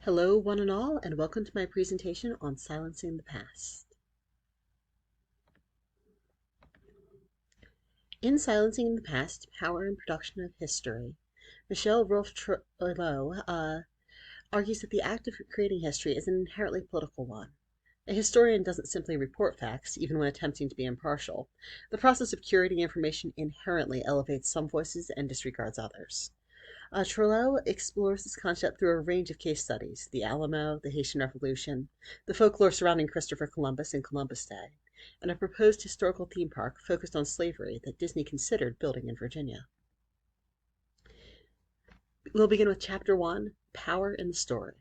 Hello, one and all, and welcome to my presentation on silencing the past. In Silencing the Past, Power and Production of History, Michelle Rolfe-Trujillo argues that the act of creating history is an inherently political one. A historian doesn't simply report facts, even when attempting to be impartial. The process of curating information inherently elevates some voices and disregards others. Trujillo explores this concept through a range of case studies: the Alamo, the Haitian Revolution, the folklore surrounding Christopher Columbus and Columbus Day, and a proposed historical theme park focused on slavery that Disney considered building in Virginia. We'll begin with Chapter 1, Power in the Story.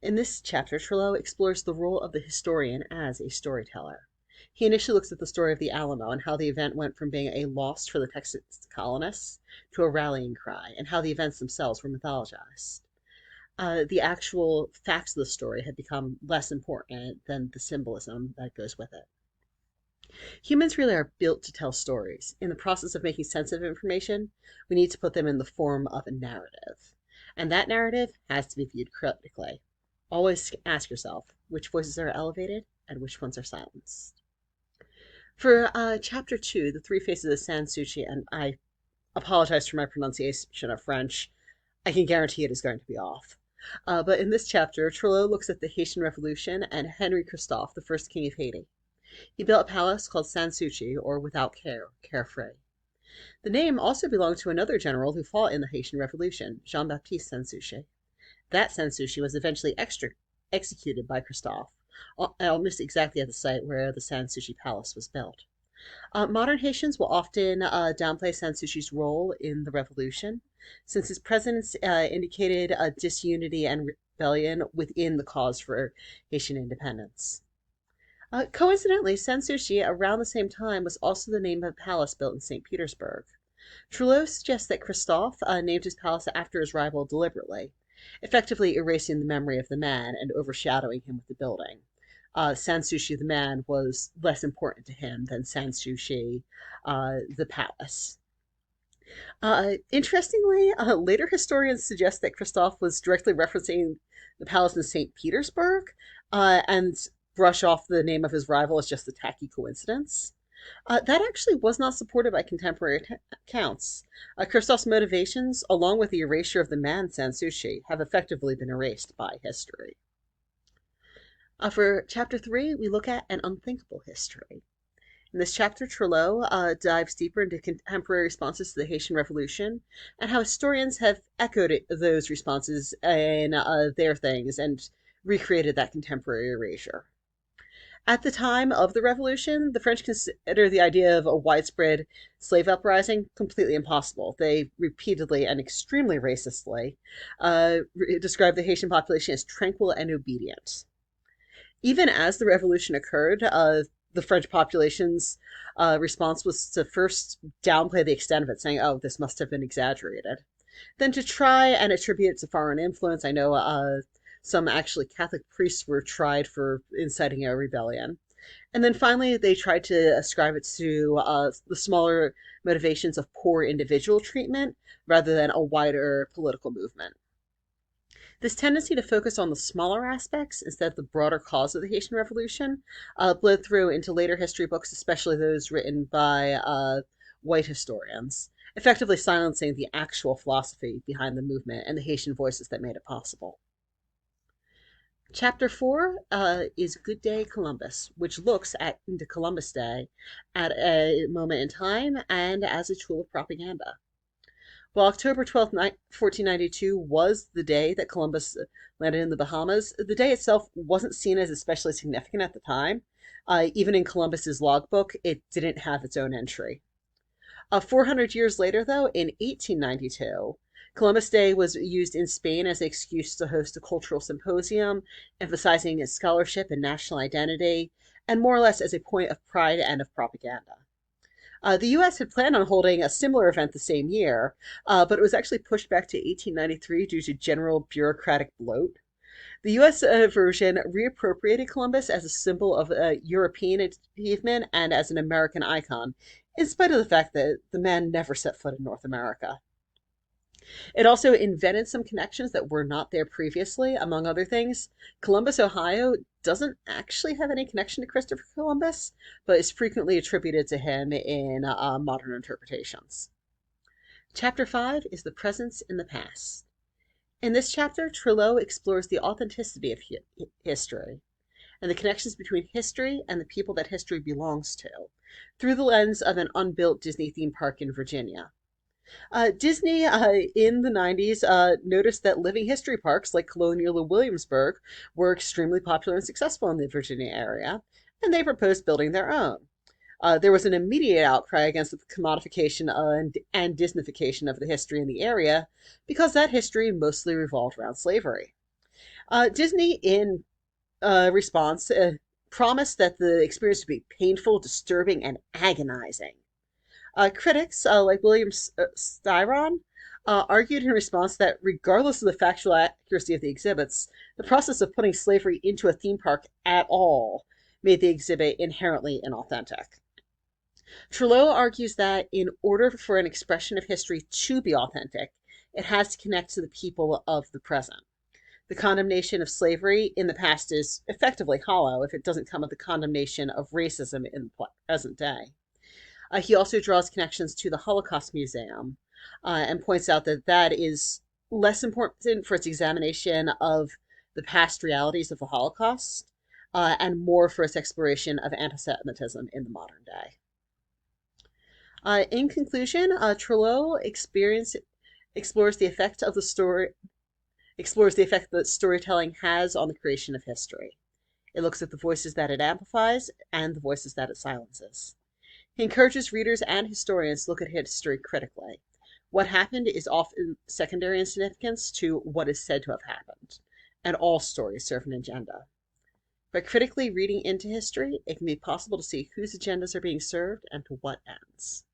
In this chapter, Trujillo explores the role of the historian as a storyteller. He initially looks at the story of the Alamo and how the event went from being a loss for the Texas colonists to a rallying cry, and how the events themselves were mythologized. The actual facts of the story had become less important than the symbolism that goes with it. Humans really are built to tell stories. In the process of making sense of information, we need to put them in the form of a narrative. And that narrative has to be viewed critically. Always ask yourself which voices are elevated and which ones are silenced. For Chapter 2, The Three Faces of Sans Souci, and I apologize for my pronunciation of French, I can guarantee it is going to be off. But in this chapter, Trujillo looks at the Haitian Revolution and Henry Christophe, the first king of Haiti. He built a palace called Sans Souci, or Without Care, carefree. The name also belonged to another general who fought in the Haitian Revolution, Jean-Baptiste Sans Souci. That Sans Souci was eventually executed by Christophe, almost exactly at the site where the Sans Souci Palace was built. Modern Haitians will often downplay Sans Souci's role in the revolution, since his presence indicated a disunity and rebellion within the cause for Haitian independence. Coincidentally, Sans Souci, around the same time, was also the name of a palace built in St. Petersburg. Trujillo suggests that Christophe named his palace after his rival deliberately, effectively erasing the memory of the man and overshadowing him with the building. Sans Souci the man was less important to him than Sans Souci the palace. Interestingly, later historians suggest that Christophe was directly referencing the palace in St. Petersburg and brush off the name of his rival as just a tacky coincidence. That actually was not supported by contemporary accounts. Christophe's motivations, along with the erasure of the man Sans Souci, have effectively been erased by history. For Chapter 3, we look at an unthinkable history. In this chapter, Trujillo dives deeper into contemporary responses to the Haitian Revolution and how historians have echoed those responses in their things and recreated that contemporary erasure. At the time of the revolution, the French considered the idea of a widespread slave uprising completely impossible. They repeatedly and extremely racistly described the Haitian population as tranquil and obedient. Even as the revolution occurred, the French population's response was to first downplay the extent of it, saying, oh, this must have been exaggerated. Then to try and attribute it to foreign influence. I know some actually Catholic priests were tried for inciting a rebellion. And then finally, they tried to ascribe it to the smaller motivations of poor individual treatment rather than a wider political movement. This tendency to focus on the smaller aspects instead of the broader cause of the Haitian Revolution bled through into later history books, especially those written by white historians, effectively silencing the actual philosophy behind the movement and the Haitian voices that made it possible. Chapter 4 is Good Day Columbus, which looks into Columbus Day at a moment in time and as a tool of propaganda. While October 12, 1492 was the day that Columbus landed in the Bahamas, the day itself wasn't seen as especially significant at the time. Even in Columbus's logbook, it didn't have its own entry. 400 years later, though, in 1892, Columbus Day was used in Spain as an excuse to host a cultural symposium, emphasizing its scholarship and national identity, and more or less as a point of pride and of propaganda. The U.S. had planned on holding a similar event the same year, but it was actually pushed back to 1893 due to general bureaucratic bloat. The U.S. Version reappropriated Columbus as a symbol of European achievement and as an American icon, in spite of the fact that the man never set foot in North America. It also invented some connections that were not there previously. Among other things, Columbus, Ohio doesn't actually have any connection to Christopher Columbus, but is frequently attributed to him in modern interpretations. Chapter 5 is The Presence in the Past. In this chapter, Trelew explores the authenticity of history and the connections between history and the people that history belongs to through the lens of an unbuilt Disney theme park in Virginia. Disney in the 90s noticed that living history parks like Colonial and Williamsburg were extremely popular and successful in the Virginia area, and they proposed building their own. There was an immediate outcry against the commodification and Disneyfication of the history in the area because that history mostly revolved around slavery. Disney, in response, promised that the experience would be painful, disturbing, and agonizing. Critics like William Styron argued in response that regardless of the factual accuracy of the exhibits, the process of putting slavery into a theme park at all made the exhibit inherently inauthentic. Trelew argues that in order for an expression of history to be authentic, it has to connect to the people of the present. The condemnation of slavery in the past is effectively hollow if it doesn't come with the condemnation of racism in the present day. He also draws connections to the Holocaust Museum and points out that that is less important for its examination of the past realities of the Holocaust and more for its exploration of anti-Semitism in the modern day. In conclusion, Trelew explores the effect of the story, explores the effect that storytelling has on the creation of history. It looks at the voices that it amplifies and the voices that it silences. He encourages readers and historians to look at history critically. What happened is often secondary in significance to what is said to have happened, and all stories serve an agenda. By critically reading into history, it can be possible to see whose agendas are being served and to what ends.